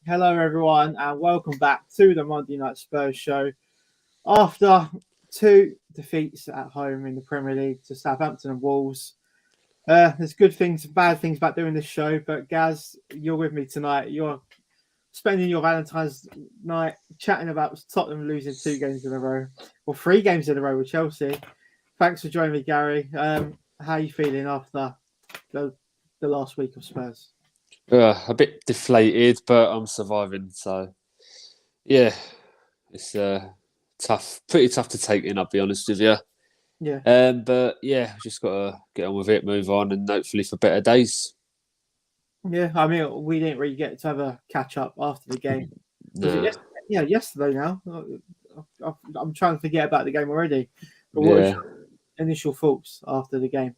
Hello, everyone, and welcome back to the Monday Night Spurs Show. After two defeats at home in the Premier League to Southampton and Wolves, there's good things and bad things about doing this show. But Gaz, you're with me tonight. You're spending your Valentine's night chatting about Tottenham losing 2 games in a row, or 3 games in a row with Chelsea. Thanks for joining me, Gary. How are you feeling after the last week of Spurs? A bit deflated, but I'm surviving. So, yeah, it's pretty tough to take in. I'll be honest with you. Yeah. But yeah, just got to get on with it, move on, and hopefully for better days. Yeah, I mean, we didn't really get to have a catch up after the game. Was it Nah. yesterday now? I'm trying to forget about the game already. But what was Yeah. your initial thoughts after the game?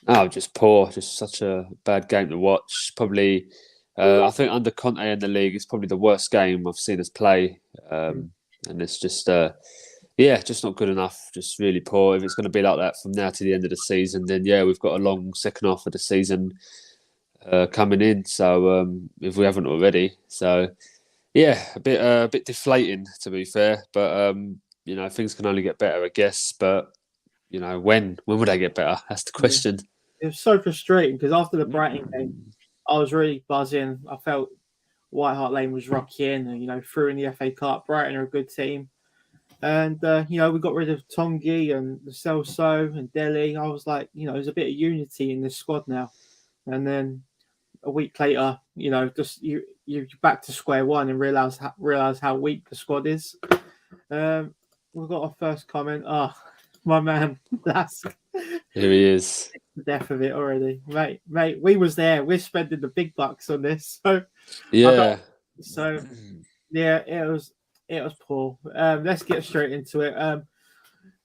Oh, just poor. Just such a bad game to watch. Probably, I think under Conte in the league, it's probably the worst game I've seen us play. And it's just, just not good enough. Just really poor. If it's going to be like that from now to the end of the season, then yeah, we've got a long second half of the season coming in. So if we haven't already, so yeah, a bit deflating to be fair. But things can only get better, I guess. But when would they get better? That's the question. It was so frustrating because after the Brighton game, I was really buzzing. I felt White Hart Lane was rocking, and through in the FA Cup. Brighton are a good team, and we got rid of Tongi and Celso and Dele. I was like, there's a bit of unity in this squad now, and then a week later, just you're back to square one and realize how weak the squad is. We've got our first comment. My man, Here he is. The death of it already, mate. We was there. We're spending the big bucks on this, so yeah. Yeah, it was poor. Let's get straight into it.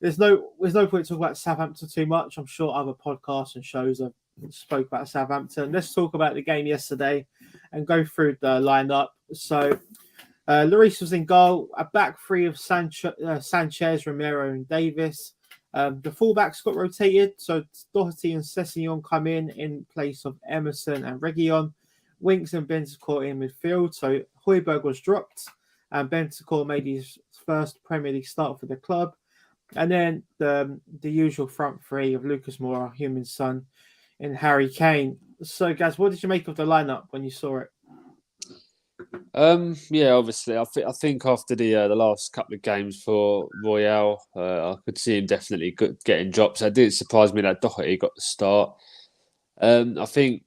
There's no point talking about Southampton too much. I'm sure other podcasts and shows have spoke about Southampton. Let's talk about the game yesterday and go through the lineup. So, Lloris was in goal. A back three of Sanchez, Romero, and Davis. The fullbacks got rotated, so Doherty and Sessegnon come in place of Emerson and Reguilon. Winks and Bentancur in midfield, so Højbjerg was dropped, and Bentancur made his first Premier League start for the club. And then the usual front three of Lucas Moura, Heung-min Son, and Harry Kane. So, guys, what did you make of the lineup when you saw it? Yeah, obviously, I think after the last couple of games for Royale, I could see him definitely getting drops. It didn't surprise me that Doherty got the start. I think,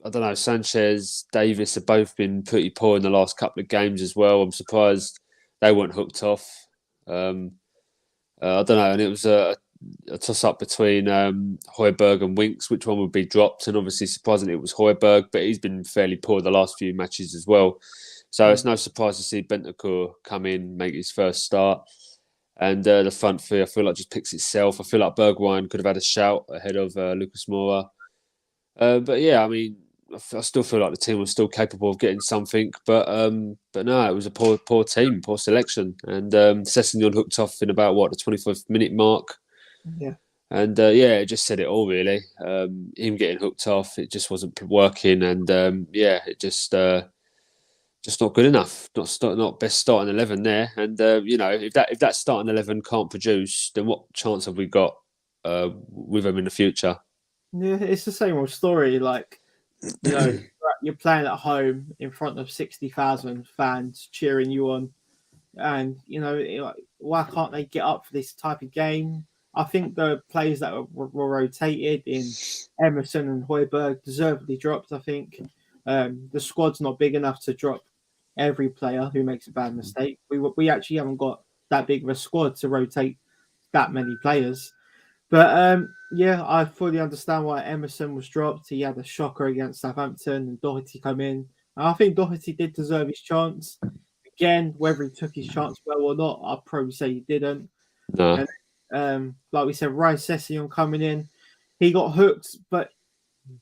I don't know, Sanchez, Davis have both been pretty poor in the last couple of games as well. I'm surprised they weren't hooked off. I don't know, and it was a toss-up between Højbjerg and Winks, which one would be dropped, and obviously surprisingly it was Højbjerg, but he's been fairly poor the last few matches as well. So it's no surprise to see Bentancur come in, make his first start. And the front three, I feel like just picks itself. I feel like Bergwijn could have had a shout ahead of Lucas Moura. But yeah, I mean, I still feel like the team was still capable of getting something. But no, it was a poor team, poor selection. And Sessegnon hooked off in about, the 25th minute mark. Yeah. And it just said it all, really. Him getting hooked off, it just wasn't working. And it just not good enough. Not best starting 11 there. And if that starting 11 can't produce, then what chance have we got with them in the future? Yeah, it's the same old story. Like, you're playing at home in front of 60,000 fans cheering you on, and why can't they get up for this type of game? I think the players that were rotated in Emerson and Højbjerg deservedly dropped. I think the squad's not big enough to drop every player who makes a bad mistake. We actually haven't got that big of a squad to rotate that many players. But I fully understand why Emerson was dropped. He had a shocker against Southampton, and Doherty come in. And I think Doherty did deserve his chance. Again, whether he took his chance well or not, I'd probably say he didn't. No. And like we said, Ryan Sessegnon coming in, he got hooked, but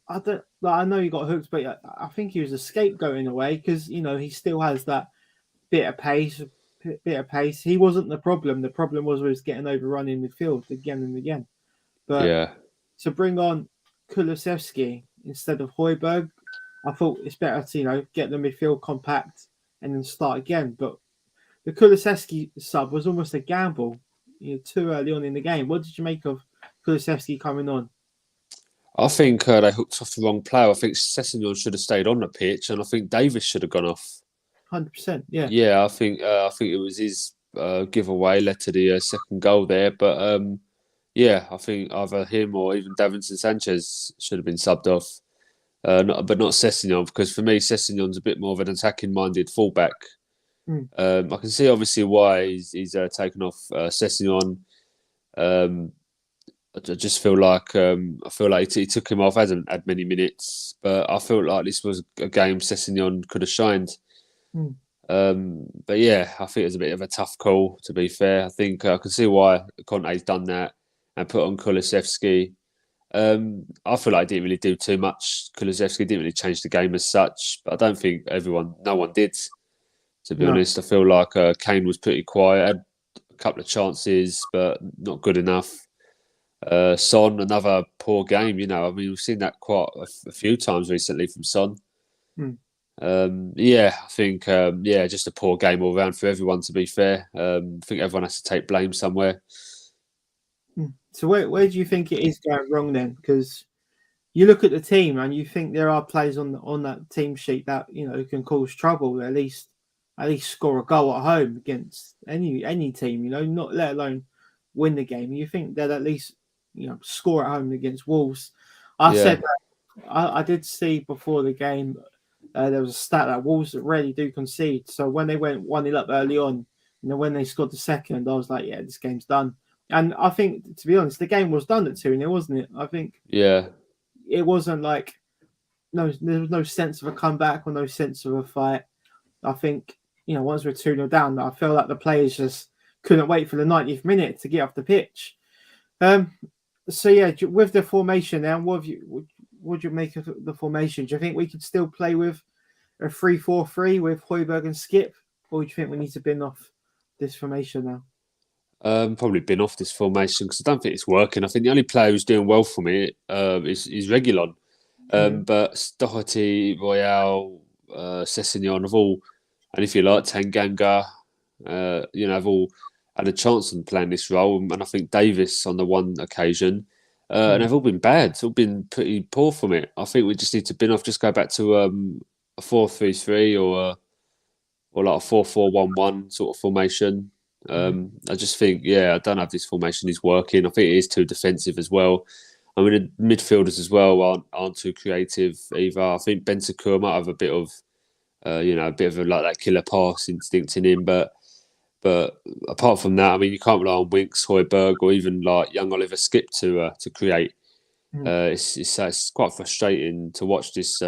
I know he got hooked, but I think he was a scapegoat in a way because he still has that bit of pace. He wasn't the problem. The problem was getting overrun in midfield again and again. But to bring on Kulusevski instead of Højbjerg, I thought it's better to get the midfield compact and then start again. But the Kulusevski sub was almost a gamble, too early on in the game. What did you make of Kulusevski coming on? I think they hooked off the wrong player. I think Sessegnon should have stayed on the pitch, and I think Davis should have gone off. 100%, yeah. Yeah, I think it was his giveaway led to the second goal there. But yeah, I think either him or even Davinson Sanchez should have been subbed off. But not Sessegnon, because for me, Sessegnon's a bit more of an attacking-minded fullback. I can see obviously why he's taken off Sessegnon. I just feel like he took him off. Hasn't had many minutes, but I feel like this was a game Sessegnon could have shined. But yeah, I think it was a bit of a tough call. To be fair, I think I can see why Conte's done that and put on Kulusevski. I feel like he didn't really do too much. Kulusevski didn't really change the game as such, but I don't think no one did. To be honest, I feel like Kane was pretty quiet, had a couple of chances, but not good enough. Son, another poor game. I mean, we've seen that quite a few times recently from Son. Yeah, I think just a poor game all round for everyone. To be fair, I think everyone has to take blame somewhere. So where do you think it is going wrong then? Because you look at the team and you think there are players on that team sheet that can cause trouble. At least score a goal at home against any team. Not let alone win the game. You think they'd at least score at home against Wolves. Said that I did see before the game. There was a stat that Wolves really do concede. So when they went 1-0 up early on, when they scored the second, I was like, yeah, this game's done. And I think, to be honest, the game was done at 2-0, wasn't it? I think it wasn't like there was no sense of a comeback or no sense of a fight. I think, once we're 2-0 down, I feel like the players just couldn't wait for the 90th minute to get off the pitch. So yeah, with the formation now, what do you make of the formation? Do you think we could still play with a 3-4-3 with Højbjerg and Skip, or do you think we need to bin off this formation now? Probably been off this formation because I don't think it's working. I think the only player who's doing well for me is Reguilon. But Doherty, Royale, Sessegnon have all, and if you like, Tanganga, have all had a chance on playing this role. And I think Davis on the one occasion. And they've all been bad. It's all been pretty poor from it. I think we just need to bin off, just go back to a 4-3-3 or like a 4-4-1-1 sort of formation. I just think, I don't know if this formation is working. I think it is too defensive as well. I mean, the midfielders as well aren't too creative either. I think Bentancur might have a bit of, like that killer pass instinct in him. But apart from that, I mean, you can't rely on Winks, Højbjerg, or even like young Oliver Skip to create. It's quite frustrating to watch this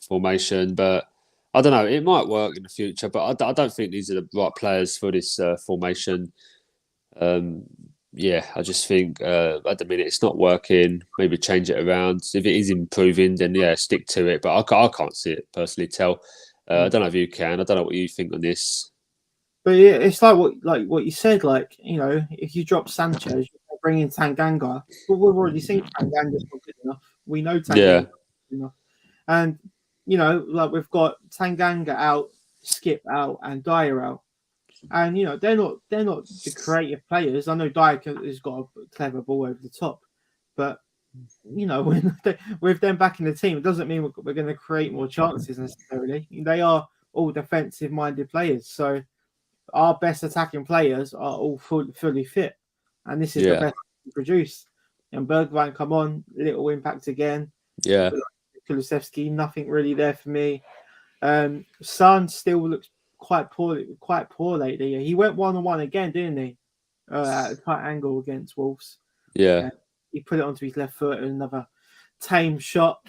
formation, but I don't know. It might work in the future, but I don't think these are the right players for this formation. I just think at the minute it's not working. Maybe change it around. If it is improving, then stick to it. But I can't see it personally. I don't know if you can. I don't know what you think on this. But yeah, it's like what you said. If you drop Sanchez, you bring in Tanganga. But we've already seen Tanganga's not good enough. We know Tanganga's not good enough. And we've got Tanganga out, Skip out, and Dyer out. And they're not the creative players. I know Dyer has got a clever ball over the top, but with them back in the team, it doesn't mean we're going to create more chances necessarily. They are all defensive-minded players, so our best attacking players are all fully fit, and this is the best we produce. And Bergwijn come on, little impact again. Yeah, Kulusevski, nothing really there for me. Son still looks quite poor lately. He went 1-on-1 again, didn't he? At a tight angle against Wolves. Yeah. He put it onto his left foot and another tame shot.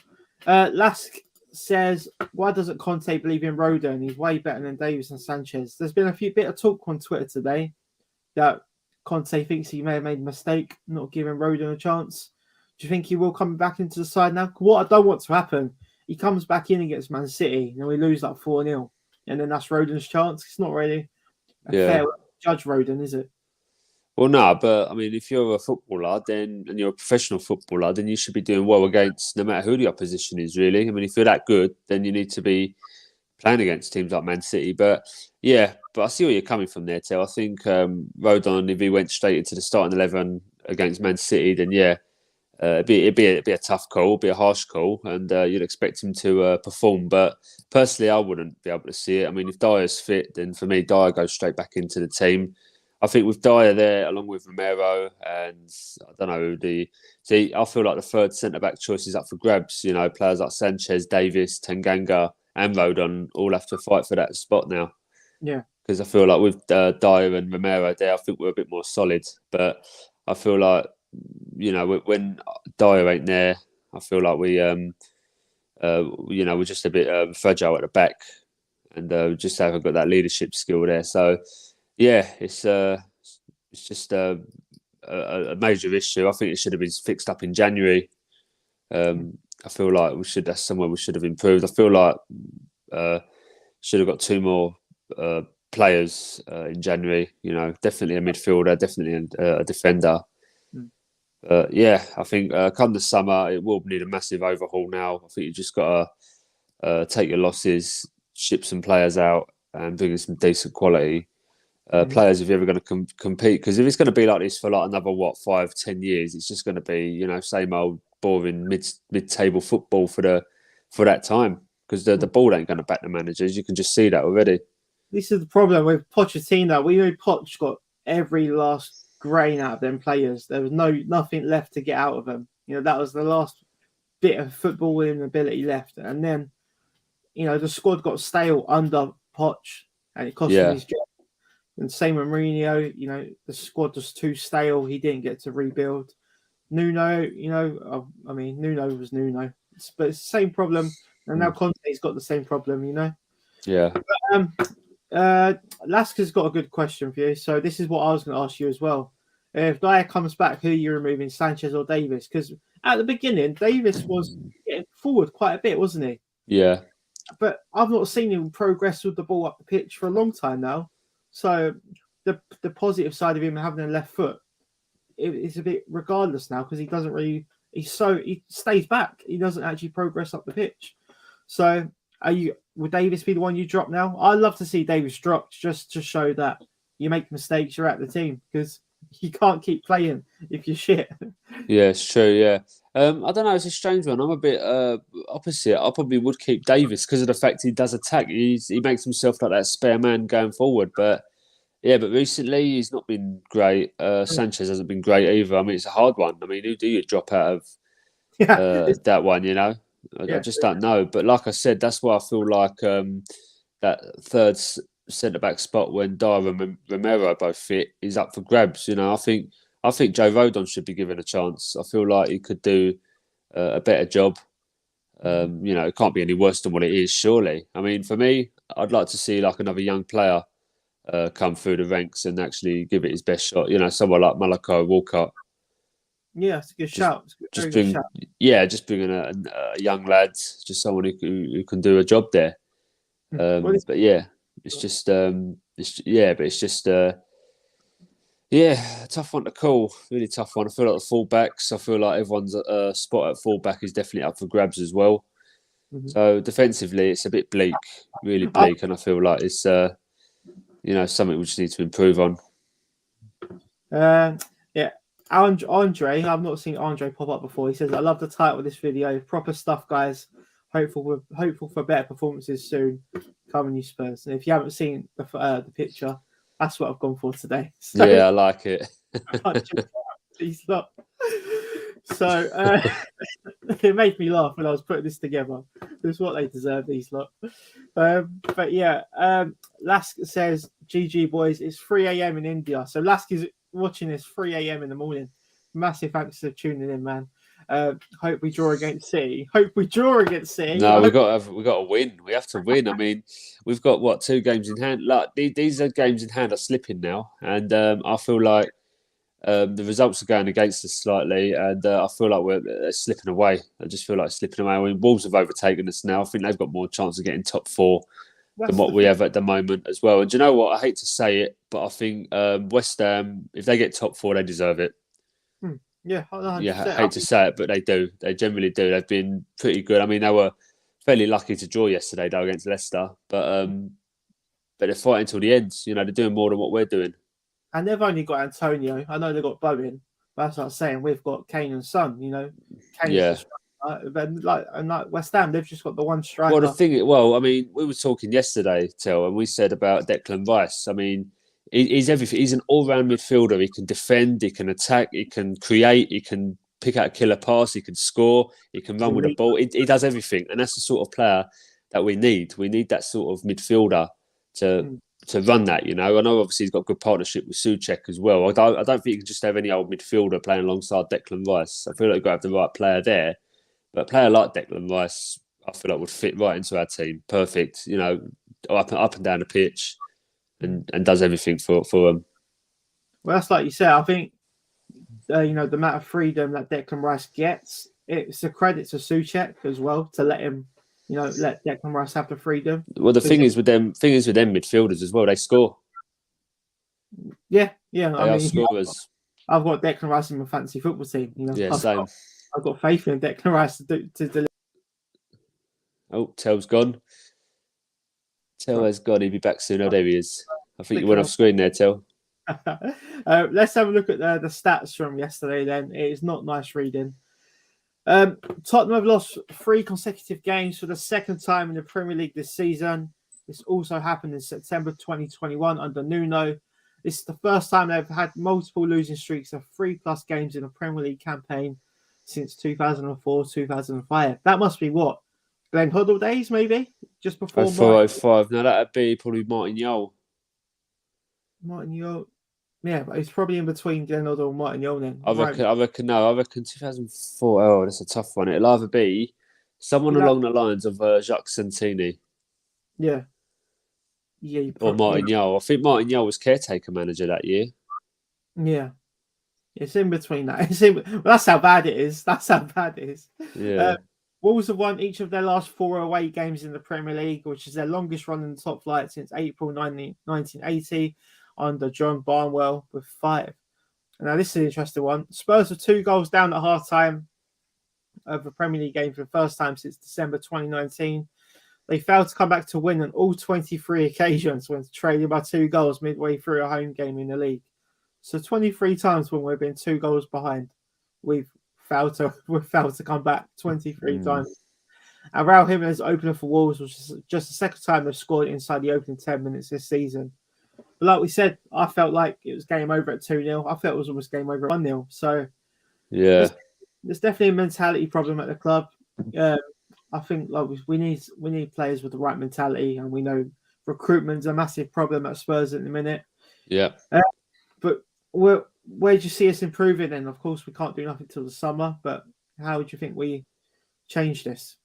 Lask says, why doesn't Conte believe in Rodon? He's way better than Davis and Sanchez. There's been a bit of talk on Twitter today that Conte thinks he may have made a mistake not giving Rodon a chance. Do you think he will come back into the side now? What I don't want to happen, he comes back in against Man City and we lose like 4-0. And then that's Rodon's chance. It's not really a fair way to judge Rodon, is it? Well, no, but I mean, if you're a footballer and you're a professional footballer, then you should be doing well against no matter who the opposition is, really. I mean, if you're that good, then you need to be playing against teams like Man City. But yeah, but I see where you're coming from there, Tel. I think Rodon, if he went straight into the starting 11 against Man City, then yeah, it'd be a tough call, it'd be a harsh call, and you'd expect him to perform. But personally, I wouldn't be able to see it. I mean, if Dyer's fit, then for me, Dyer goes straight back into the team. I think with Dyer there, along with Romero, and I don't know, I feel like the third centre back choice is up for grabs. You know, players like Sanchez, Davis, Tanganga, and Rodon all have to fight for that spot now. Yeah. Because I feel like with Dyer and Romero there, I think we're a bit more solid. But I feel like, you know, when Dyer ain't there, I feel like we're just a bit fragile at the back, and just haven't got that leadership skill there. So, yeah, it's just a major issue. I think it should have been fixed up in January. I feel like that's somewhere we should have improved. I feel like should have got 2 more players in January. You know, definitely a midfielder, definitely a defender. Yeah, I think come the summer, it will need a massive overhaul now. I think you just got to take your losses, ship some players out, and bring in some decent quality players if you're ever going to compete. Because if it's going to be like this for like another 5-10 years, it's just going to be, you know, same old boring mid-table football for that time. Because the ball ain't going to back the managers. You can just see that already. This is the problem with Pochettino. We know Poch got every last grain out of them players. There was nothing left to get out of them. You know, that was the last bit of footballing ability left. And then, you know, the squad got stale under Poch, and it cost him his job. And same with Mourinho, you know, the squad was too stale. He didn't get to rebuild. Nuno, you know, I mean, Nuno was Nuno, but it's the same problem. And now Conte's got the same problem, you know. Yeah. But, Laska's got a good question for you. So this is what I was going to ask you as well. If Dyer comes back, who are you removing, Sanchez or Davis? Because at the beginning, Davis was getting forward quite a bit, wasn't he? Yeah. But I've not seen him progress with the ball up the pitch for a long time now. So the positive side of him having a left foot, it's a bit regardless now because he doesn't really. He stays back. He doesn't actually progress up the pitch. So would Davis be the one you drop now? I'd love to see Davis dropped just to show that you make mistakes, you're at the team, because you can't keep playing if you're shit. Yeah, it's true. Yeah. I don't know. It's a strange one. I'm a bit opposite. I probably would keep Davis because of the fact he does attack. He makes himself like that spare man going forward. But yeah, but recently he's not been great. Sanchez hasn't been great either. I mean, it's a hard one. I mean, who do you drop out of that one? You know, I just don't know. But like I said, that's why I feel like that third centre back spot when Dyer and Romero both fit is up for grabs. You know, I think Joe Rodon should be given a chance. I feel like he could do a better job. You know, it can't be any worse than what it is, surely. I mean, for me, I'd like to see like another young player come through the ranks and actually give it his best shot. You know, someone like Malako, Walcott. Yeah, it's a good shout. Just bringing a young lad, just someone who can do a job there. But yeah, it's just a tough one to call. Really tough one. I feel like the fullbacks. I feel like everyone's spot at fullback is definitely up for grabs as well. So defensively, it's a bit bleak, really bleak, and I feel like it's something we just need to improve on. Andre, I've not seen Andre pop up before. He says, "I love the title of this video. Proper stuff, guys. Hopeful for better performances soon. Coming, you Spurs." And if you haven't seen the picture, that's what I've gone for today. So, yeah, I like it. These lot. So it made me laugh when I was putting this together. It's what they deserve, these lot. But yeah, Lask says, "GG boys, it's 3 a.m. in India." So Lask is watching this 3 a.m. in the morning. Massive thanks for tuning in, man. Hope we draw against City. No, we got to win. We have to win. I mean, we've got 2 games in hand. Like these are games in hand are slipping now, and I feel like the results are going against us slightly, and I feel like we're slipping away. I just feel like slipping away. I mean, Wolves have overtaken us now. I think they've got more chance of getting top 4 than what we have at the moment as well. And do you know what? I hate to say it, but I think West Ham, if they get top 4, they deserve it. Yeah, 100%. Yeah, I hate to say it, but they do. They generally do. They've been pretty good. I mean, they were Fairly lucky to draw yesterday though against Leicester, but they're fighting till the end. You know, they're doing more than what we're doing. And they've only got Antonio. I know they've got Bowen, but that's what I'm saying. We've got Kane and Son. You know, Kane's the striker. But like West Ham, they've just got the one striker. Well, I mean, we were talking yesterday, Tel, and we said about Declan Rice. I mean, he's everything. He's an all-round midfielder. He can defend, he can attack, he can create, he can pick out a killer pass, he can score, he can run with the ball. He does everything, and that's the sort of player that we need. We need that sort of midfielder to run that. You know, I know obviously he's got a good partnership with Souček as well. I don't think you can just have any old midfielder playing alongside Declan Rice. I feel like you've got to have the right player there. But a player like Declan Rice, I feel like would fit right into our team. Perfect, you know, up and down the pitch, and does everything for them. Well, that's like you said. I think you know, the amount of freedom that Declan Rice gets, it's a credit to Souček as well to let him, you know, let Declan Rice have the freedom. Well, the thing is with them midfielders as well, they score. Yeah. They are scorers. I've got Declan Rice in my fantasy football team. You know, yeah, same. I've got faith in Declan Rice to deliver. Oh, Tel's gone. Tel has gone. He'll be back soon. Oh, there he is. I think you went off screen there, Tel. Let's have a look at the stats from yesterday then. It is not nice reading. Tottenham have lost 3 consecutive games for the second time in the Premier League this season. This also happened in September 2021 under Nuno. This is the first time they've had multiple losing streaks of 3+ games in a Premier League campaign since 2004-2005. That must be what? Glenn Hoddle days, maybe? Just before 04-05. No, that'd be probably Martin Yole. Martin Yole. Yeah, but it's probably in between Glenn Hoddle and Martin Yole then. I reckon 2004. Oh, that's a tough one. It'll either be someone along the lines of Jacques Santini. Yeah. Or Martin Yole. I think Martin Yole was caretaker manager that year. Yeah. It's in between that. Well, that's how bad it is. Yeah. Wolves have won each of their last 4 away games in the Premier League, which is their longest run in the top flight since April 1980 under John Barnwell with 5. Now, this is an interesting one. Spurs were 2 goals down at half-time of a Premier League game for the first time since December 2019. They failed to come back to win on all 23 occasions when trailing by 2 goals midway through a home game in the league. So 23 times when we've been 2 goals behind, we've failed to come back 23 times. And Raul Jimenez opener for Wolves was just the second time they've scored inside the opening 10 minutes this season. But like we said, I felt like it was game over at 2-0. I felt it was almost game over at 1-0. So yeah, there's definitely a mentality problem at the club. I think like we need players with the right mentality, and we know recruitment's a massive problem at Spurs at the minute. Yeah. But where do you see us improving? And of course, we can't do nothing till the summer. But how do you think we change this?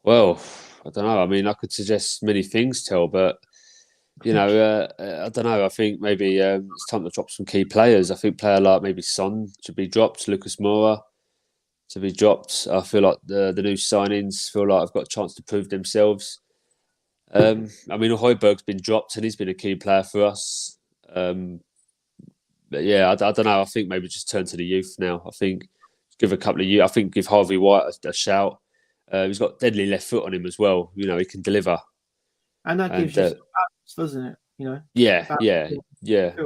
Well, I don't know. I mean, I could suggest many things, Tel, but you know, I don't know. I think maybe it's time to drop some key players. I think player like maybe Son should be dropped, Lucas Moura to be dropped. I feel like the new signings feel like I've got a chance to prove themselves. I mean, Højbjerg's been dropped and he's been a key player for us. But yeah, I don't know. I think maybe just turn to the youth now. I think give a couple of youth. I think give Harvey White a shout. He's got deadly left foot on him as well. You know, he can deliver. And that gives you some balance, doesn't it? You know. Yeah.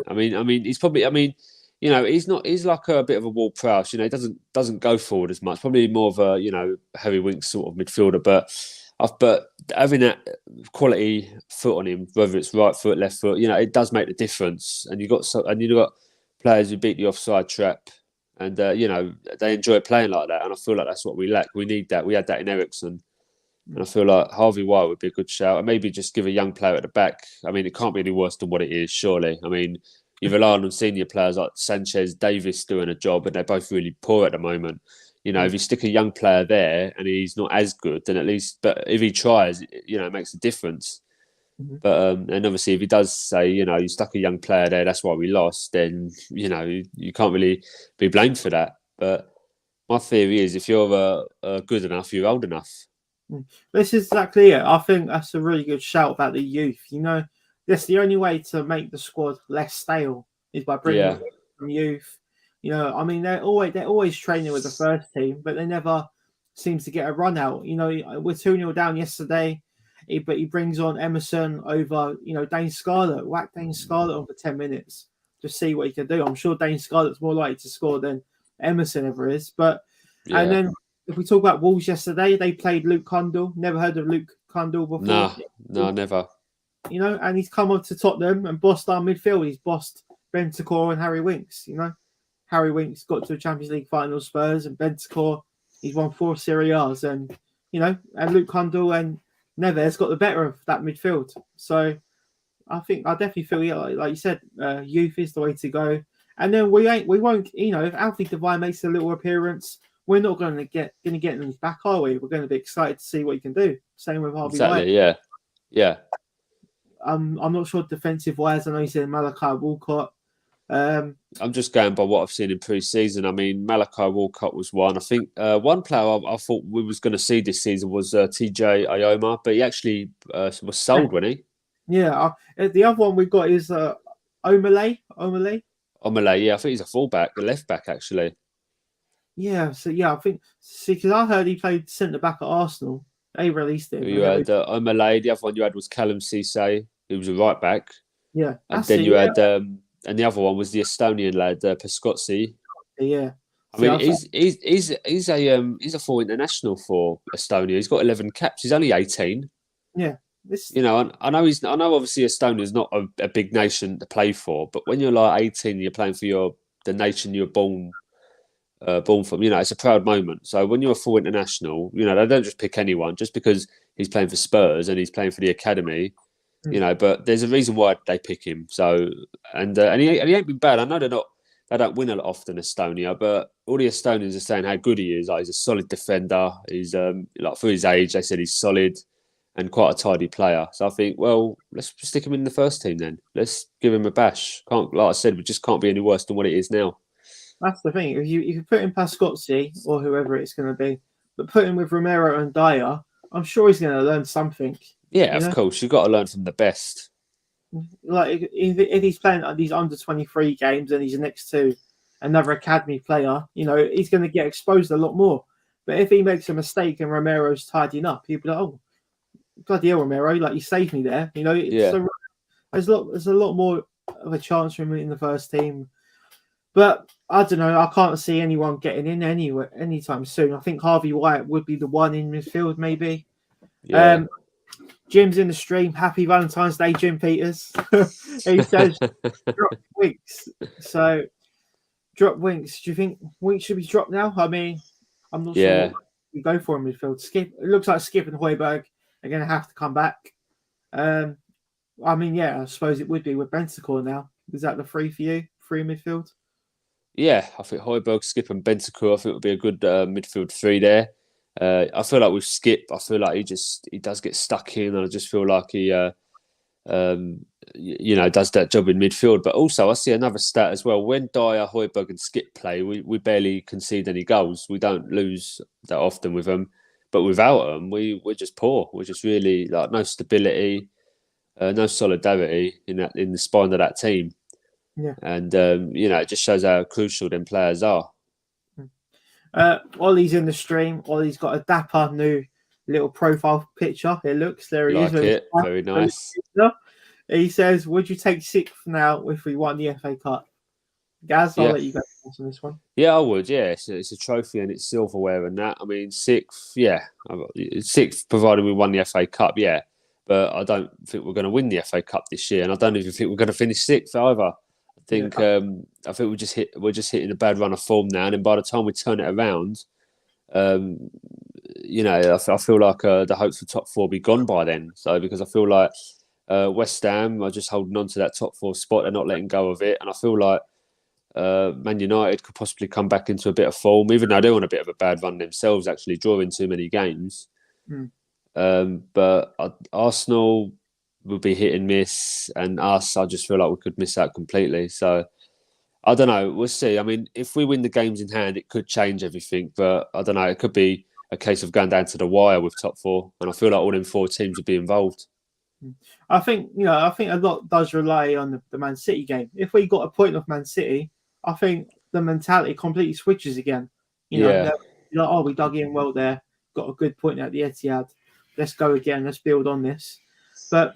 I mean, he's probably. I mean, you know, he's not. He's like a bit of a Ward Prowse. You know, he doesn't go forward as much. Probably more of a Harry Winks sort of midfielder. But having that quality foot on him, whether it's right foot, left foot, you know, it does make the difference. And you've got players who beat the offside trap, and they enjoy playing like that. And I feel like that's what we lack. We need that. We had that in Eriksen. And I feel like Harvey White would be a good shout. And maybe just give a young player at the back. I mean, it can't be any worse than what it is, surely. I mean, you rely on senior players like Sanchez, Davis doing a job, and they're both really poor at the moment. You know, if you stick a young player there and he's not as good, then at least, but if he tries, you know, it makes a difference. Mm-hmm. But, and obviously, if he does say, you know, you stuck a young player there, that's why we lost, then, you know, you can't really be blamed for that. But my theory is if you're good enough, you're old enough. This is exactly it. I think that's a really good shout about the youth. You know, that's the only way to make the squad less stale is by bringing some youth. You know, I mean, they're always training with the first team, but they never seems to get a run out. We're 2-0 down yesterday, but he brings on Emerson over, Dane Scarlett. Whack Dane Scarlett on for 10 minutes. Just see what he can do. I'm sure Dane Scarlett's more likely to score than Emerson ever is. And then if we talk about Wolves yesterday, they played Luke Cundle. Never heard of Luke Cundle before. No, never. And he's come up to Tottenham and bossed our midfield. He's bossed Bentancur and Harry Winks. Harry Winks got to the Champions League final Spurs, and Bentancur, he's won 4 Serie A's, and Luke Cundle and Neves got the better of that midfield. So I definitely feel, like you said, youth is the way to go. And then we won't, if Alfie Devine makes a little appearance, we're not going to get in his back, are we? We're going to be excited to see what he can do. Same with Harvey White. Yeah. I'm not sure defensive wise. I know you said Malachi Walcott. I'm just going by what I've seen in pre-season. I mean, Malachi Walcott was one. I think one player I thought we was going to see this season was TJ Ioma, but he actually was sold, wasn't he? Yeah. The other one we've got is Omalay. Yeah, I think he's a fullback, a left back actually. Yeah, so I think because I heard he played centre back at Arsenal. They released him. You had Omalay. The other one you had was Callum Cisse, who was a right back. Yeah, and then you had and the other one was the Estonian lad Pescozzi. Yeah, I mean he's a full international for Estonia. He's got 11 caps. He's only 18. Yeah. I know obviously Estonia is not a big nation to play for, but when you're like 18, you're playing for the nation you're born from. It's a proud moment. So when you're a full international, they don't just pick anyone just because he's playing for Spurs and he's playing for the academy. But there's a reason why they pick him. So and he ain't been bad. I know they don't win a lot often, Estonia, but all the Estonians are saying how good he is. Like, he's a solid defender. He's for his age, they said he's solid and quite a tidy player. So I think, well, let's stick him in the first team then. Let's give him a bash. Like I said, we just can't be any worse than what it is now. That's the thing. If you put in Pascozzi or whoever it's going to be, but put him with Romero and Dyer, I'm sure he's going to learn something. Yeah, of course. You've got to learn from the best. Like if he's playing these under 23 games and he's next to another academy player, he's going to get exposed a lot more. But if he makes a mistake and Romero's tidying up, he'll be like, oh, bloody hell, Romero, like you saved me there. So there's a lot more of a chance for him in the first team. But I don't know. I can't see anyone getting in anywhere anytime soon. I think Harvey White would be the one in midfield, maybe. Yeah. Jim's in the stream. Happy Valentine's Day, Jim Peters. He says, drop Winks. So, drop Winks. Do you think Winks should be dropped now? I mean, I'm not sure what we go for in midfield. Skip. It looks like Skip and Højbjerg are going to have to come back. I suppose it would be with Bentancur now. Is that the three for you? Three midfield? Yeah, I think Højbjerg, Skip and Bentancur, I think would be a good midfield three there. I feel like with Skip, I feel like he does get stuck in, and I just feel like he, does that job in midfield. But also, I see another stat as well. When Dyer, Højbjerg, and Skip play, we barely concede any goals. We don't lose that often with them, but without them, we're just poor. We're just really like no stability, no solidarity in the spine of that team. Yeah, and it just shows how crucial them players are. Ollie's in the stream. Ollie's got a dapper new little profile picture. It looks there. He like is. It. Very nice. He says, "Would you take sixth now if we won the FA Cup?" Gaz, I'll let you go on this one. Yeah, I would. Yeah, it's a trophy and it's silverware and that. I mean, sixth. Yeah, sixth, provided we won the FA Cup. Yeah, but I don't think we're going to win the FA Cup this year, and I don't even think we're going to finish sixth either. I think we're just hitting a bad run of form now, and then by the time we turn it around, I feel like the hopes for top four will be gone by then. So because I feel like West Ham are just holding on to that top four spot, they're not letting go of it, and I feel like Man United could possibly come back into a bit of form, even though they're on a bit of a bad run themselves, actually drawing too many games. But Arsenal will be hit and miss, and us, I just feel like we could miss out completely. So I don't know. We'll see. I mean, if we win the games in hand, it could change everything. But I don't know. It could be a case of going down to the wire with top four, and I feel like all them four teams would be involved. I think a lot does rely on the Man City game. If we got a point of Man City, I think the mentality completely switches again. They're like, oh, we dug in well there. got a good point at the Etihad. Let's go again. Let's build on this. But,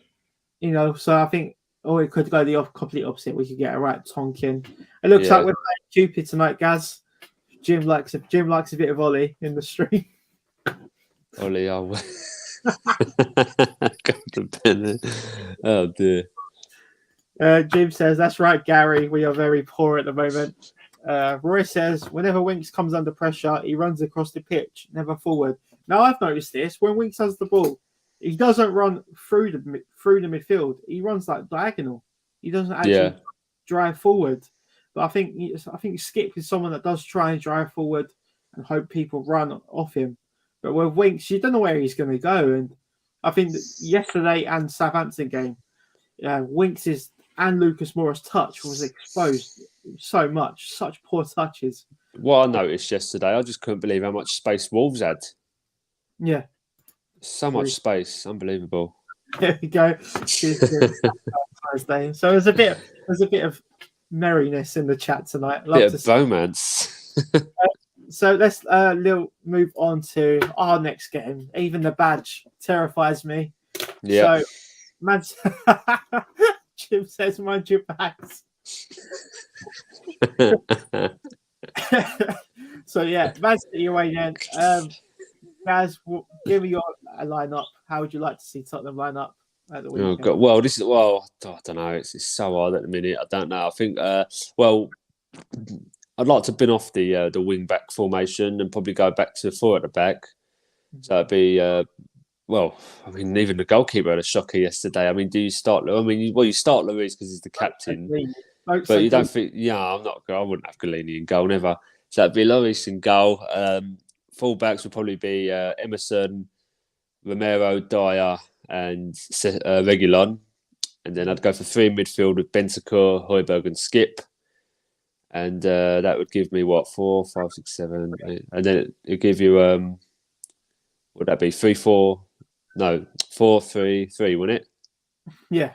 so I think, it could go the complete opposite. We could get a right Tonkin. It looks like we're playing stupid tonight, Gaz. Jim likes a bit of Ollie in the stream. Ollie, oh dear. Jim says, that's right, Gary. We are very poor at the moment. Roy says, whenever Winks comes under pressure, he runs across the pitch, never forward. Now, I've noticed this. When Winks has the ball, he doesn't run through the midfield. He runs like diagonal. He doesn't actually drive forward. But I think Skip is someone that does try and drive forward and hope people run off him. But with Winks, you don't know where he's going to go. And I think that yesterday and Southampton game, Winks' and Lucas Moura's touch was exposed so much, such poor touches. What I noticed yesterday, I just couldn't believe how much space Wolves had. Yeah. So much space. Unbelievable. There we go. Thursday. So there's a bit of merriness in the chat tonight. Love bit of romance. So let's move on to our next game. Even the badge terrifies me. Yeah. So, Jim says, mind your bags. So yeah, Man City away then. Guys, give me your lineup. How would you like to see Tottenham line up at the weekend? Oh God. Well, I don't know. It's so hard at the minute. I don't know. I think I'd like to bin off the wing back formation and probably go back to 4 at the back. So it'd be even the goalkeeper had a shocker yesterday. I mean, do you start? You start Luis because he's the captain, but you don't think? Yeah, I wouldn't have Galini in goal never. So it'd be Luis in goal. Fullbacks would probably be Emerson, Romero, Dyer, and Reguilon. And then I'd go for 3 in midfield with Bentancur, Højbjerg, and Skip. And that would give me 4, 5, 6, 7, 8. And then it'd give you would that be 3, 4? No, 4, 3, 3, wouldn't it? Yeah.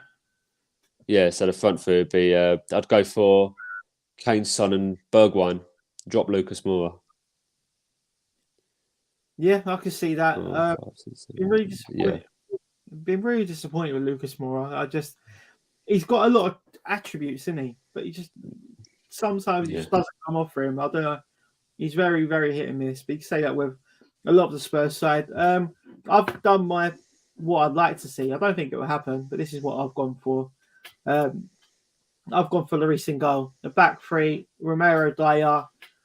Yeah. So the front 3 would be I'd go for Kane, Son, and Bergwijn. Drop Lucas Moura. Yeah, I can see that. Been really disappointed with Lucas Moura. He's got a lot of attributes, isn't he? But he just sometimes just doesn't come off for him. I don't know. He's very, very hit and miss. But you can say that with a lot of the Spurs side. I've done what I'd like to see. I don't think it will happen, but this is what I've gone for. I've gone for Lloris in goal. The back 3, Romero, Dyer.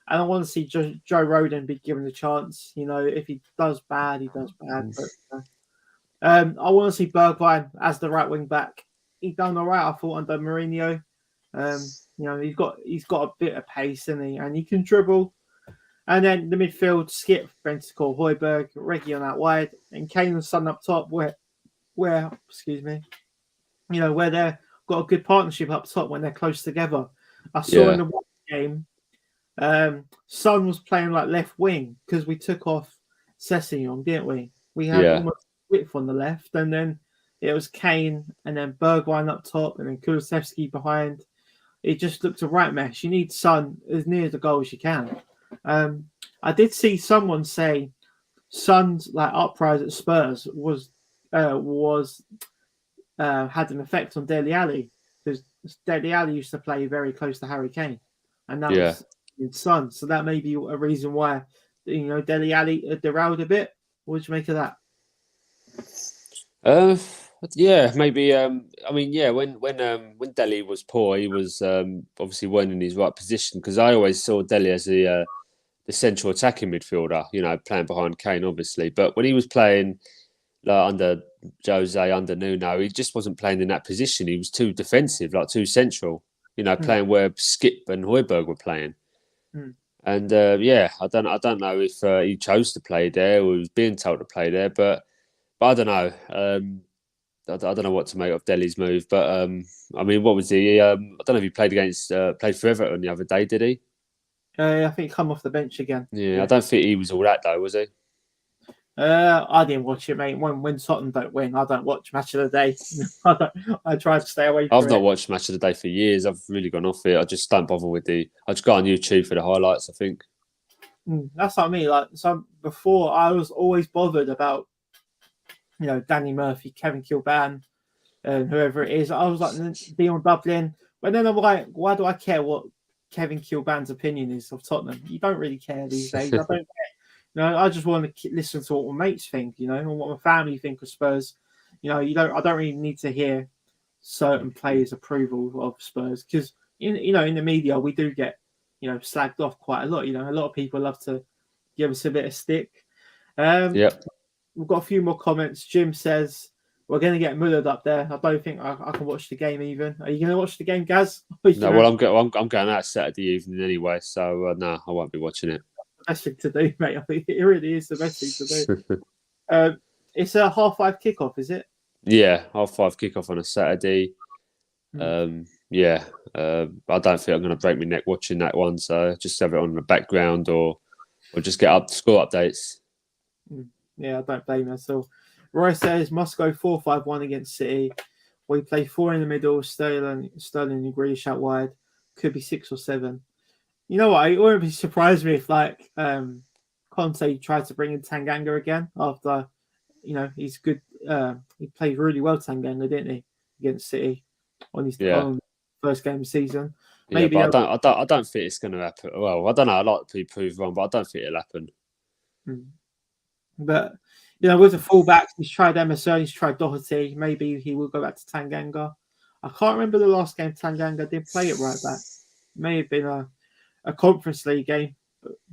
And I want to see Joe Rodon be given a chance. If he does bad, he does bad. But I want to see Bergwijn as the right wing back. He done all right, I thought, under Mourinho. He's got a bit of pace, isn't he? And he can dribble. And then the midfield, Skip, Bentancur, Højbjerg, Reguilon out wide, and Kane and Son up top. Where they've got a good partnership up top when they're close together. I saw in the game. Son was playing like left wing because we took off Sessegnon, didn't we? We had almost width on the left, and then it was Kane, and then Bergwijn up top, and then Kulusevski behind. It just looked a right mess. You need Son as near the goal as you can. I did see someone say Son's uprise at Spurs was had an effect on Dele Alli because Dele Alli used to play very close to Harry Kane, and that was Son. So that may be a reason why Dele Alli derailed a bit. What would you make of that? Maybe. When Dele was poor, he was obviously weren't in his right position because I always saw Dele as the central attacking midfielder, playing behind Kane, obviously. But when he was playing under Jose, under Nuno, he just wasn't playing in that position. He was too defensive, too central. Playing where Skip and Højbjerg were playing. And I don't know if he chose to play there or he was being told to play there, but I don't know. I don't know what to make of Dele's move, but what was he? I don't know if he played for Everton the other day, did he? I think he come off the bench again. Yeah, I don't think he was all that though, was he? I didn't watch it, mate. When Tottenham don't win, I don't watch Match of the Day. I try to stay away from it. I've not watched Match of the Day for years. I've really gone off it. I just don't bother with I just go on YouTube for the highlights, I think. That's what I mean. Like, so before, I was always bothered about, Danny Murphy, Kevin Kilban, and whoever it is. I was like, Dion Dublin. But then I'm like, why do I care what Kevin Kilban's opinion is of Tottenham? You don't really care these days. I don't care. I just want to listen to what my mates think, and what my family think of Spurs. I don't really need to hear certain players' approval of Spurs because, in the media, we do get, slagged off quite a lot. A lot of people love to give us a bit of stick. Yep. We've got a few more comments. Jim says, we're going to get mullered up there. I don't think I can watch the game even. Are you going to watch the game, Gaz? No, well, I'm going out Saturday evening anyway, so no, I won't be watching it. The best thing to do, mate. I think it really is the best thing to do. It's a 5:30 kickoff, is it? Yeah, 5:30 kickoff on a Saturday. Yeah, I don't think I'm going to break my neck watching that one, so just have it on in the background or just get up score updates. Yeah, I don't blame you at all. Roy says must go 4-5-1 against City. We play 4 in the middle, Sterling and Grealish out wide. Could be 6 or 7. You know what? It wouldn't be surprised me if Conte tried to bring in Tanganga again after he's good. He played really well Tanganga, didn't he, against City on his first game of the season? Maybe but I don't think it's going to happen. Well, I don't know. I like to be proved wrong, but I don't think it'll happen. But with the fullbacks, he's tried Emerson, he's tried Doherty. Maybe he will go back to Tanganga. I can't remember the last game Tanganga did play it right back. It may have been a Conference League game,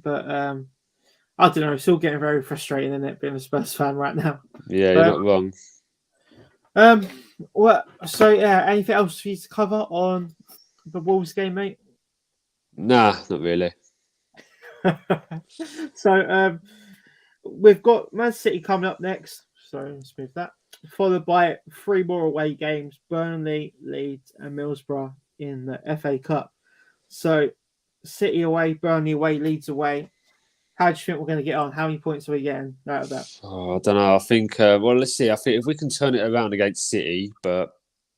but I don't know. It's still getting very frustrating, isn't it, being a Spurs fan right now? Yeah, you're not wrong. So anything else for you to cover on the Wolves game, mate? Nah, not really. So we've got Man City coming up next. Sorry, let's move that. Followed by 3 more away games: Burnley, Leeds, and Middlesbrough in the FA Cup. So City away, Burnley away, Leeds away. How do you think we're going to get on? How many points are we getting out of that? Oh, I don't know. I think, let's see. I think if we can turn it around against City, but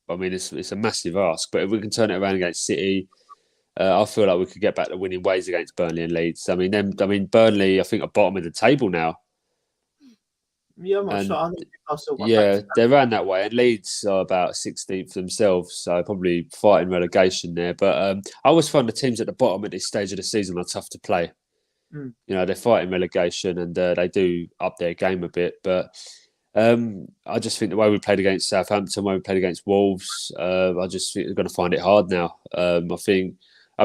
I mean, it's a massive ask. But if we can turn it around against City, I feel like we could get back to winning ways against Burnley and Leeds. I mean, Burnley, I think, are bottom of the table now. Yeah, I'm not sure. Yeah, they're around that way. And Leeds are about 16th themselves, so probably fighting relegation there. But I always find the teams at the bottom at this stage of the season are tough to play. They're fighting relegation and they do up their game a bit. But I just think the way we played against Southampton, the way we played against Wolves, I just think we're going to find it hard now. I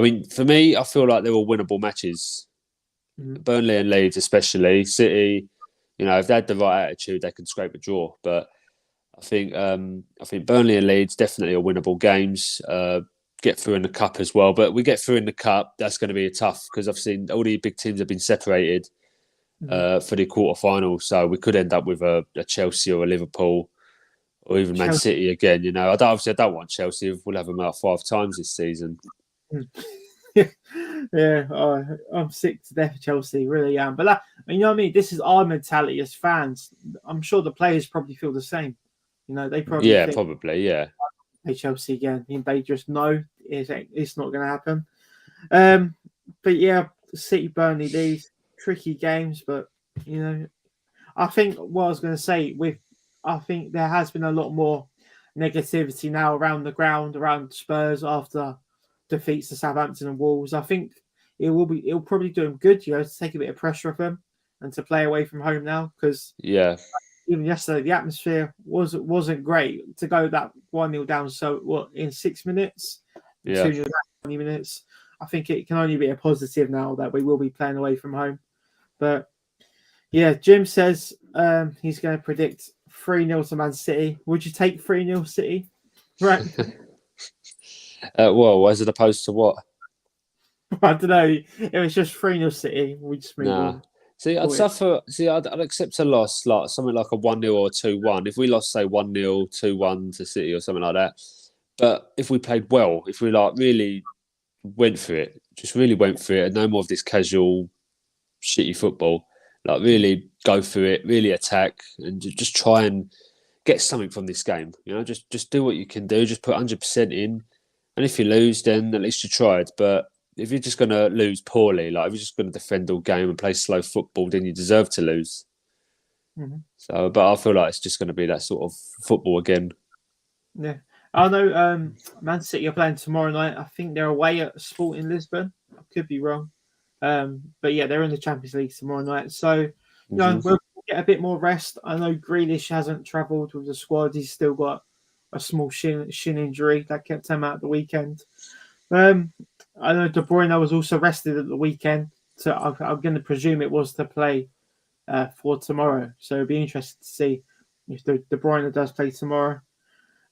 mean, for me, I feel like they're all winnable matches. Burnley and Leeds especially. City, if they had the right attitude, they could scrape a draw. But I think Burnley and Leeds definitely are winnable games. Get through in the cup as well, but we get through in the cup, that's going to be tough because I've seen all the big teams have been separated for the quarterfinals, so we could end up with a Chelsea or a Liverpool or even Man City again. I don't want Chelsea. We'll have them out 5 times this season. Yeah, I'm sick to death of Chelsea, really am. But you know what I mean? This is our mentality as fans. I'm sure the players probably feel the same. They probably play Chelsea again. They just know it's not going to happen. But yeah, City, Burnley, these tricky games. But I think what I was going to say I think there has been a lot more negativity now around the ground, around Spurs after defeats to Southampton and Wolves. I think it'll probably do them good, to take a bit of pressure off them and to play away from home now because even yesterday the atmosphere wasn't great to go that 1-0 down. So in 6 minutes, 2-0 down 20 minutes. I think it can only be a positive now that we will be playing away from home. But yeah, Jim says he's going to predict 3-0 to Man City. Would you take 3-0 City? Right. Well, as opposed to what? I don't know. It was just 3-0 City. We just move on. See, I'd accept a loss, like something like a 1-0 or 2-1. If we lost, say 1-0, 2-1 to City or something like that. But if we played well, if we really went for it, and no more of this casual, shitty football, really go for it, really attack, and just try and get something from this game. Just do what you can do, just put 100% in, and if you lose, then at least you tried. But if you're just going to lose poorly, like if you're just going to defend all game and play slow football, then you deserve to lose. Mm-hmm. So, but I feel like it's just going to be that sort of football again. Yeah, I know. Man City are playing tomorrow night. I think they're away at Sporting Lisbon. I could be wrong, but yeah, they're in the Champions League tomorrow night. So, we'll get a bit more rest. I know Grealish hasn't travelled with the squad. He's still got a small shin injury that kept him out the weekend. I know De Bruyne was also rested at the weekend, so I'm going to presume it was to play for tomorrow. So it'll be interesting to see if De Bruyne does play tomorrow.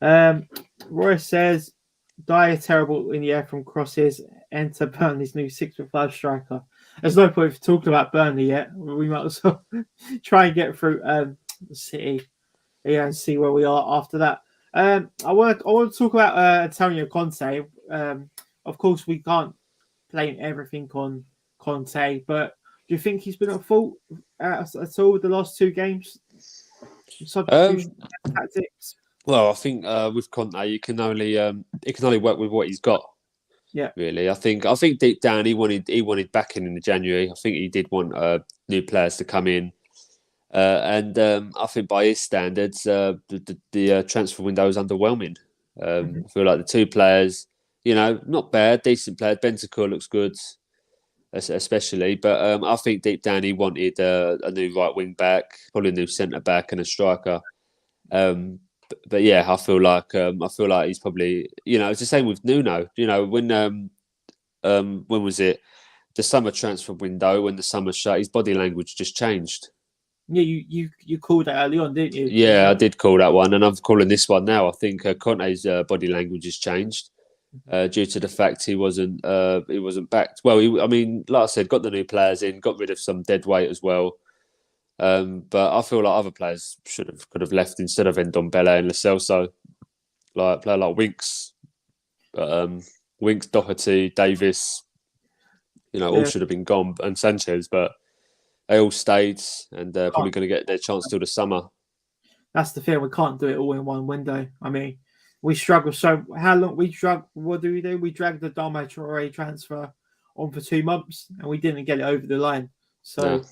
Roy says, Dyer terrible in the air from crosses. Enter Burnley's new 6'5" striker. There's no point for talking about Burnley yet. We might as well try and get through the City, and see where we are after that. I want to talk about Antonio Conte. Of course, we can't blame everything on Conte, but do you think he's been at fault at all with the last 2 games? Substitution tactics. Well, I think with Conte, he can only work with what he's got. Yeah, really. I think deep down he wanted backing in the January. I think he did want new players to come in, and I think by his standards, the transfer window is underwhelming. I feel like the 2 players, not bad, decent players. Bentancur looks good, especially, but I think deep down he wanted a new right wing back, probably a new centre back, and a striker. But yeah, I feel like he's probably, it's the same with Nuno. When was it? The summer transfer window, when the summer shut, his body language just changed. Yeah, you called that early on, didn't you? Yeah, I did call that one, and I'm calling this one now. I think Conte's body language has changed due to the fact he wasn't backed. Well, like I said, got the new players in, got rid of some dead weight as well. But I feel like other players could have left instead of Ndombele and Lo Celso, like player like Winks, Doherty, Davis, all should have been gone, and Sanchez, but they all stayed, and they're probably going to get their chance till the summer. That's the thing. We can't do it all in one window. I mean, we struggle. So how long we drag? What do? We dragged the Adama Traore transfer on for 2 months, and we didn't get it over the line. So. No.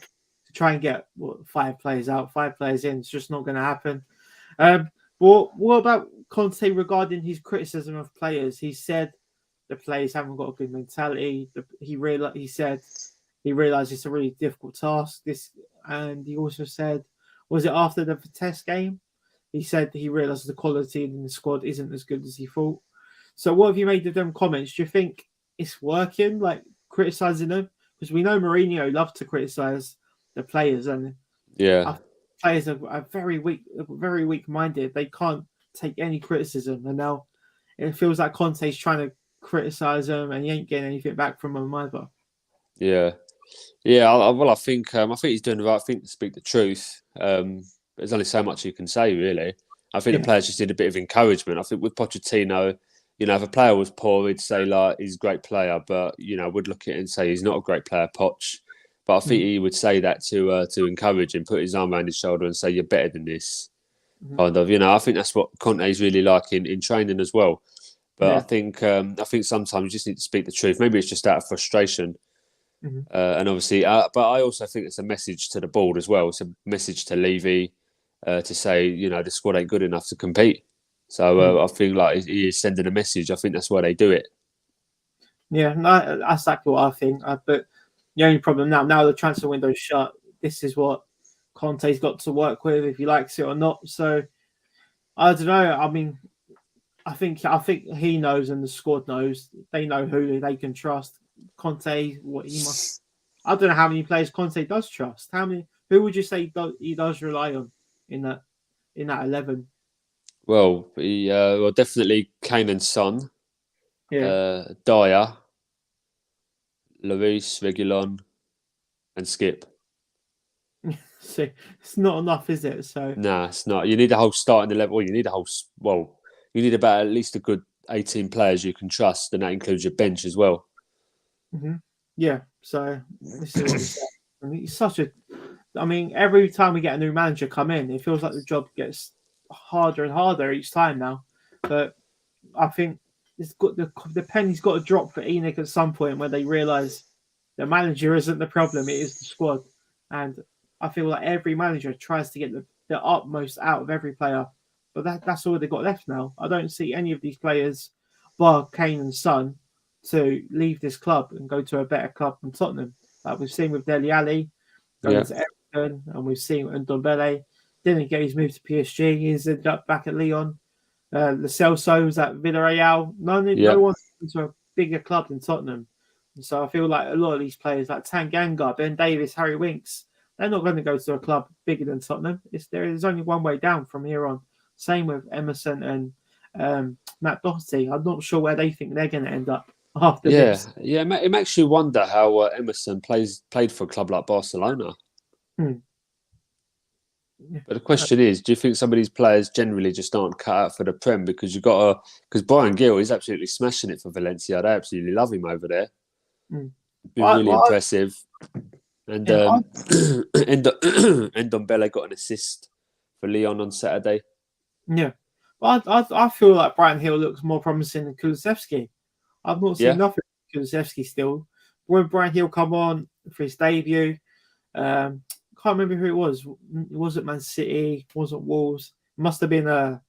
Try and get 5 players out, 5 players in. It's just not going to happen. What about Conte regarding his criticism of players? He said the players haven't got a good mentality. He said he realized it's a really difficult task. And he also said, was it after the test game? He said he realized the quality in the squad isn't as good as he thought. So what have you made of them comments? Do you think it's working, like criticizing them? Because we know Mourinho loved to criticize the players, and players are very weak-minded. They can't take any criticism, and now it feels like Conte's trying to criticize them, and he ain't getting anything back from them either. Yeah. I think he's doing the right thing to speak the truth. There's only so much you can say, really. I think the players just need a bit of encouragement. I think with Pochettino, if a player was poor, he'd say like he's a great player, but would look at it and say he's not a great player, Poch. But I think he would say that to encourage him, put his arm around his shoulder and say, you're better than this. Kind of, I think that's what Conte's really like in training as well. But I think sometimes you just need to speak the truth. Maybe it's just out of frustration. And obviously, but I also think it's a message to the board as well. It's a message to Levy to say, the squad ain't good enough to compete. So I feel like he is sending a message. I think that's why they do it. Yeah, no, that's exactly what I think. But the only problem now the transfer window's shut. This is what Conte's got to work with, if he likes it or not. So I don't know. I mean, I think he knows, and the squad knows. They know who they can trust. Conte, what he must. I don't know how many players Conte does trust. Who would you say he does rely on in that 11? Well, definitely Kane and Son. Dyer, Lloris, Reguilon, and Skip. So it's not enough, is it? So nah, it's not. You need a whole starting 11. Well, you need about at least a good 18 players you can trust, and that includes your bench as well. Yeah. So this is what he said. I mean, he's such a. I mean, every time we get a new manager come in, it feels like the job gets harder and harder each time now. But I think it's got the penny's got to drop for Enoch at some point where they realise the manager isn't the problem; it is the squad. And I feel like every manager tries to get the utmost out of every player, but that's all they've got left now. I don't see any of these players, bar Kane and Son, to leave this club and go to a better club than Tottenham. Like we've seen with Dele Alli going to Everton, and we've seen Ndombele didn't get his move to PSG. He's ended up back at Lyon. Lo Celso's at Villarreal. No one's into a bigger club than Tottenham. And so I feel like a lot of these players, like Tanganga, Ben Davis, Harry Winks, they're not going to go to a club bigger than Tottenham. There is only one way down from here on. Same with Emerson and Matt Doherty. I'm not sure where they think they're going to end up after this. Yeah. It makes you wonder how Emerson played for a club like Barcelona. But the question is, do you think some of these players generally just aren't cut out for the Prem? Because because Brian Gill is absolutely smashing it for Valencia. They absolutely love him over there. Been really impressive. And Ndombele got an assist for Lyon on Saturday. Yeah. I feel like Brian Hill looks more promising than Kulusevski. I've not seen nothing from Kulusevski still. When Brian Hill come on for his debut, can't remember who it was. It wasn't Man City, it wasn't Wolves. It must have been a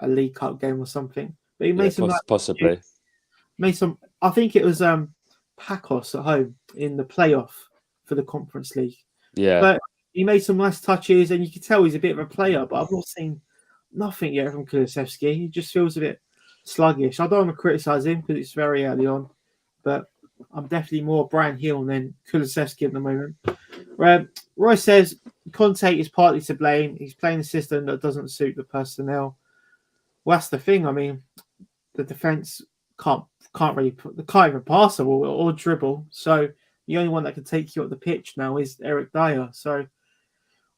League Cup game or something. But he made some possibly. Made some. I think it was Pacos at home in the playoff for the Conference League. Yeah. But he made some nice touches, and you can tell he's a bit of a player. But I've not seen nothing yet from Kulusevski. He just feels a bit sluggish. I don't want to criticise him because it's very early on, but I'm definitely more Brian Hill than Kulusevski at the moment. Roy says Conte is partly to blame. He's playing a system that doesn't suit the personnel. Well, that's the thing. I mean, the defence can't even pass or dribble. So the only one that can take you up the pitch now is Eric Dyer. So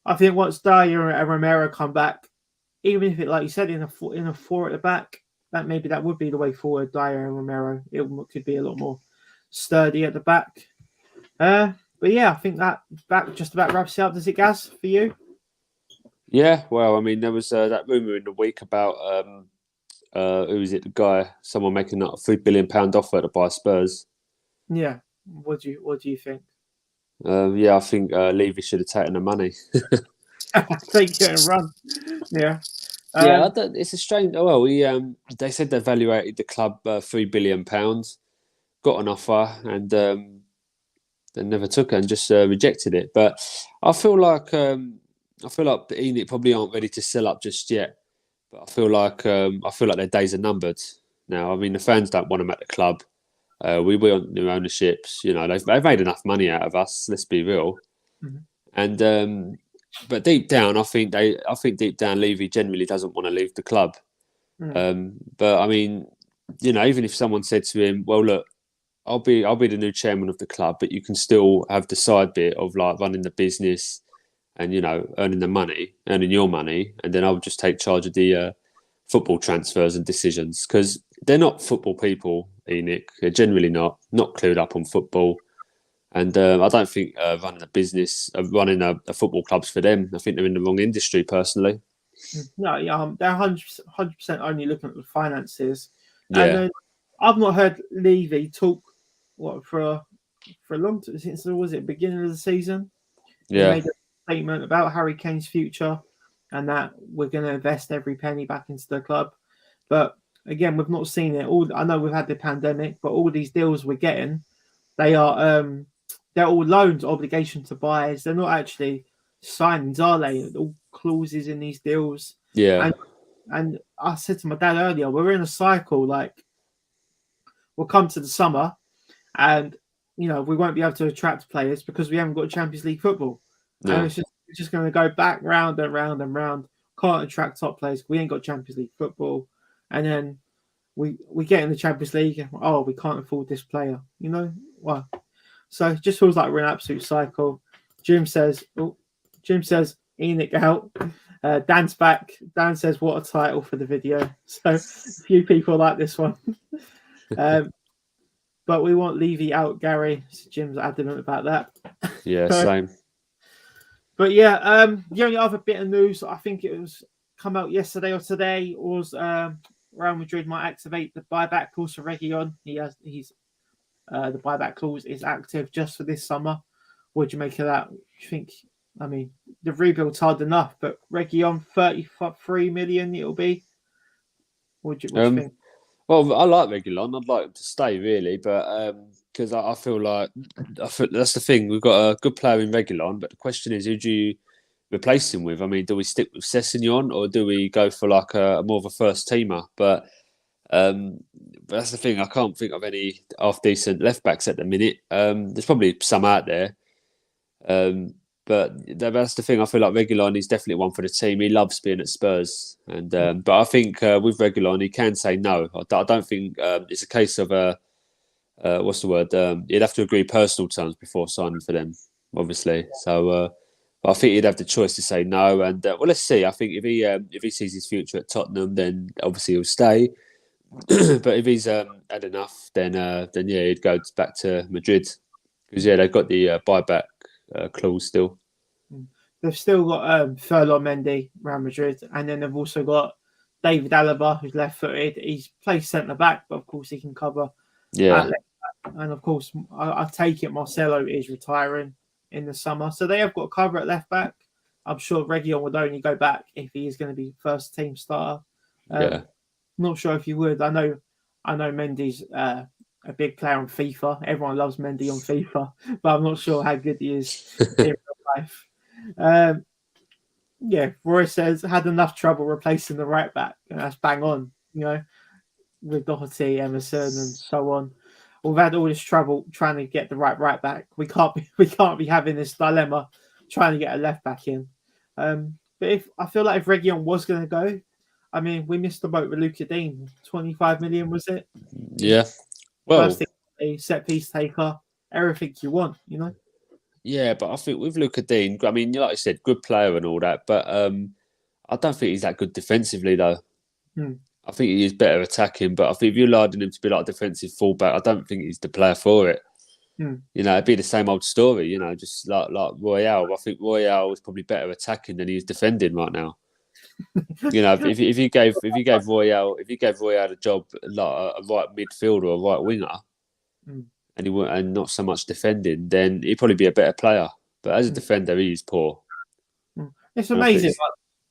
I think once Dyer and Romero come back, even if it, like you said, in a four at the back, that would be the way forward. Dyer and Romero, it could be a lot more sturdy at the back. But yeah, I think that just about wraps it up. Does it, Gaz, for you? Yeah, well, I mean, there was that rumour in the week about who is it? The guy, someone making a £3 billion offer to buy Spurs. Yeah. What do you think? I think Levy should have taken the money. Take it and run. Yeah. It's a strange. Well, they said they evaluated the club £3 billion, got an offer, and they never took it and just rejected it. But I feel like Enoch probably aren't ready to sell up just yet. But I feel like their days are numbered now. I mean, the fans don't want them at the club. We want new ownerships. You know, they've made enough money out of us. Let's be real. Mm-hmm. And but deep down, I think deep down, Levy generally doesn't want to leave the club. Mm. But I mean, you know, even if someone said to him, "Well, look, I'll be the new chairman of the club, but you can still have the side bit of like running the business and, you know, earning your money, and then I'll just take charge of the football transfers and decisions," because they're not football people. Enoch, they're generally not clued up on football. And I don't think running a business, running a football club's for them. I think they're in the wrong industry, personally. No, they're 100% only looking at the finances. Yeah. And I've not heard Levy talk for a long time, since beginning of the season. Yeah. He made a statement about Harry Kane's future and that we're going to invest every penny back into the club. But again, we've not seen it. I know we've had the pandemic, but all these deals we're getting, they are they're all loans, obligation to buys. They're not actually signings, are they? All clauses in these deals. Yeah. And I said to my dad earlier, we're in a cycle. Like, we'll come to the summer, and you know we won't be able to attract players because we haven't got Champions League football. No. And it's just going to go back round and round and round. Can't attract top players. We ain't got Champions League football, and then we get in the Champions League. And, we can't afford this player. You know why? Well, so it just feels like we're in an absolute cycle. Jim says Enoch out. Dan's back. Dan says, what a title for the video. So a few people like this one. But we want Levy out, Gary. So Jim's adamant about that. Yeah, same. But yeah, the only other bit of news, I think it was come out yesterday or today, was Real Madrid might activate the buyback clause for Reguilon. The buyback clause is active just for this summer. What do you make of that? Do you think? I mean, the rebuild's hard enough, but Reguilon 33 million it'll be. What do you think? Well, I like Reguilon. I'd like him to stay really, but because I feel like that's the thing. We've got a good player in Reguilon, but the question is, who do you replace him with? I mean, do we stick with Sessegnon or do we go for like a more of a first teamer? But that's the thing. I can't think of any half decent left backs at the minute. There's probably some out there, but that's the thing. I feel like Reguilon is definitely one for the team. He loves being at Spurs, and but I think with Reguilon, he can say no. I don't think it's a case of what's the word? You'd have to agree personal terms before signing for them, obviously. So. I think he'd have the choice to say no, and well, let's see. I think if he sees his future at Tottenham, then obviously he'll stay. But if he's had enough, then yeah, he'd go back to Madrid because they've got the buyback clause still. They've still got Ferland Mendy, Real Madrid, and then they've also got David Alaba, who's left-footed. He's plays centre back, but of course he can cover. Yeah, and of course I take it Marcelo is retiring in the summer, so they have got cover at left back. I'm sure Reguilon would only go back if he is going to be first team starter. Not sure if you would. I know Mendy's a big player on FIFA. Everyone loves Mendy on FIFA, but I'm not sure how good he is in real life. Roy says had enough trouble replacing the right back, and that's bang on. With Doherty, Emerson, and so on. We've had all this trouble trying to get the right back. We can't be having this dilemma trying to get a left back in. But I feel like if Reguilon was going to go, I mean, we missed the boat with Luca Dean. 25 million was it? Yeah. Well, first thing, a set piece taker, everything you want, Yeah, but I think with Luca Dean, I mean, like I said, good player and all that, but I don't think he's that good defensively though. I think he is better attacking, but I think if you're allowing him to be like a defensive fullback, I don't think he's the player for it. It'd be the same old story, just like Royale. I think Royale is probably better attacking than he's defending right now. if you gave Royale a job like a right midfielder or a right winger, and not so much defending, then he'd probably be a better player. But as a defender, he is poor. It's amazing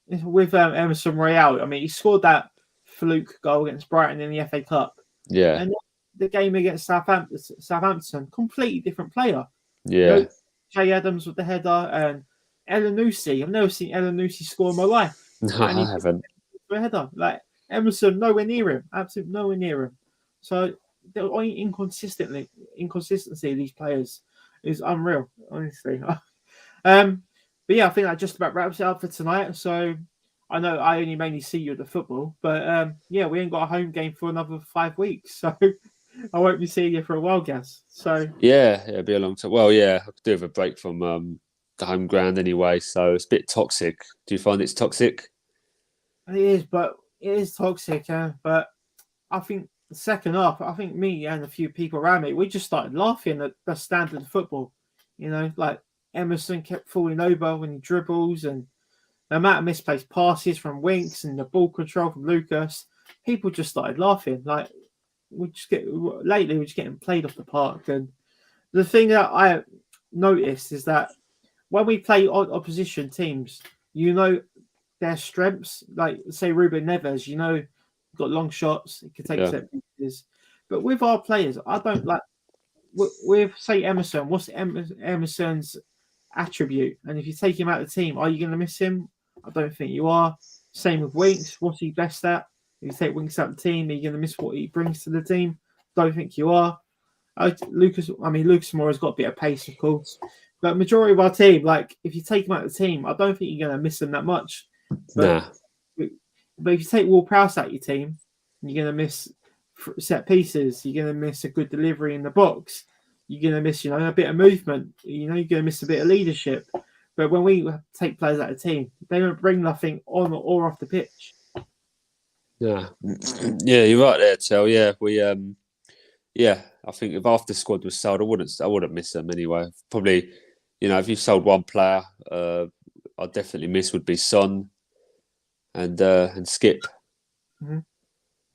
with Emerson Royale. I mean, he scored that fluke goal against Brighton in the FA Cup. Yeah. And the game against Southampton, completely different player. Yeah. Jay Adams with the header and Elanusi. I've never seen Elanusi score in my life. No, I haven't. A header. Like Emerson, nowhere near him. Absolutely nowhere near him. So the inconsistency of these players is unreal, honestly. But yeah, I think that just about wraps it up for tonight. So I know I only mainly see you at the football, but we ain't got a home game for another 5 weeks, so I won't be seeing you for a while, Gaz. So yeah, it'll be a long time. Well, yeah, I could do with a break from the home ground anyway, so it's a bit toxic. Do you find it's toxic? It is toxic, but I think the second half, I think me and a few people around me, we just started laughing at the standard of football. Like Emerson kept falling over when he dribbles, and the amount of misplaced passes from Winks and the ball control from Lucas, people just started laughing. Like we're just getting played off the park. And the thing that I noticed is that when we play opposition teams, their strengths. Like say Ruben Neves, got long shots, he can take set pieces. But with our players, I don't like. With say Emerson, what's Emerson's attribute? And if you take him out of the team, are you going to miss him? I don't think you are. Same with Winks. What's he best at? If you take Winks out of the team, are you going to miss what he brings to the team? Don't think you are. Lucas Moura's got a bit of pace, of course. But majority of our team, like if you take him out of the team, I don't think you're going to miss him that much. But if you take Will Prowse out of your team, you're going to miss set pieces. You're going to miss a good delivery in the box. You're going to miss, a bit of movement. You're going to miss a bit of leadership. But when we take players out of the team, they don't bring nothing on or off the pitch. Yeah, you're right there, Tel. Yeah, I think if half the squad was sold, I wouldn't miss them anyway. Probably, if you sold one player, I'd definitely miss would be Son and Skip. Mm-hmm.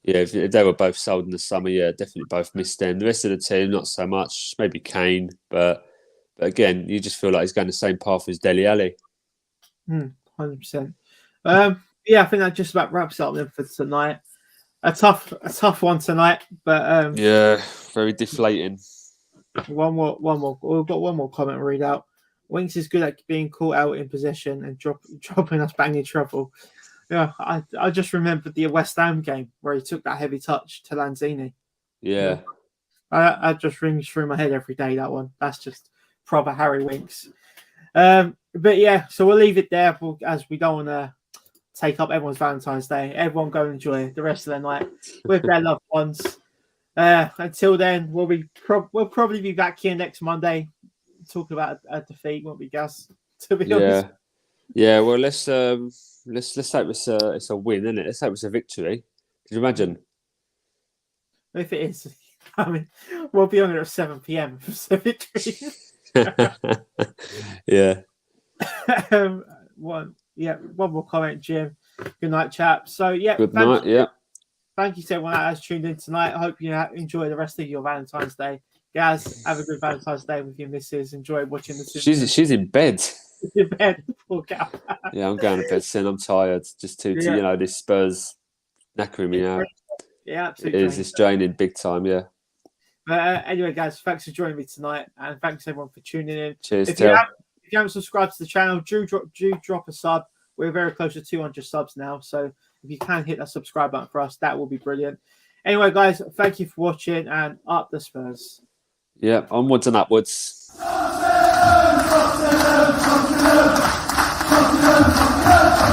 Yeah, if they were both sold in the summer, yeah, definitely both missed them. The rest of the team, not so much. Maybe Kane, but again, you just feel like he's going the same path as Dele Alli. 100%. Yeah, I think that just about wraps up then for tonight. A tough one tonight, but yeah, very deflating. one more. We've got one more comment to read out. Winks is good at being caught out in possession and dropping us banging trouble. Yeah, I just remembered the West Ham game where he took that heavy touch to Lanzini. Yeah. I just rings through my head every day, that one. That's just proper Harry Winks. But yeah, so we'll leave it there as we don't want to take up everyone's Valentine's Day. Everyone go enjoy the rest of their night with their loved ones. Until then, we'll probably be back here next Monday talking about a defeat, won't we, Gus? To be honest. Yeah. Well, let's hope it's a win, isn't it? Let's hope it's a victory. Could you imagine? If it is, I mean, we'll be on it at 7 p.m. if it's a victory. Yeah. One more comment, Jim. Good night, chap. So yeah, good night. Yeah. Thank you to everyone that has tuned in tonight. I hope you enjoy the rest of your Valentine's Day. Gaz, have a good Valentine's Day with your missus. Enjoy watching the Simpsons. She's in bed. In bed. Poor cow. Yeah, I'm going to bed soon. I'm tired. Just to this Spurs knackering me out. Yeah, absolutely. It's draining big time. Yeah. But anyway, guys, thanks for joining me tonight, and thanks everyone for tuning in. Cheers. If you haven't subscribed to the channel, do drop a sub. We're very close to 200 subs now, so if you can hit that subscribe button for us, that will be brilliant. Anyway, guys, thank you for watching, and up the Spurs. Yeah, onwards and upwards.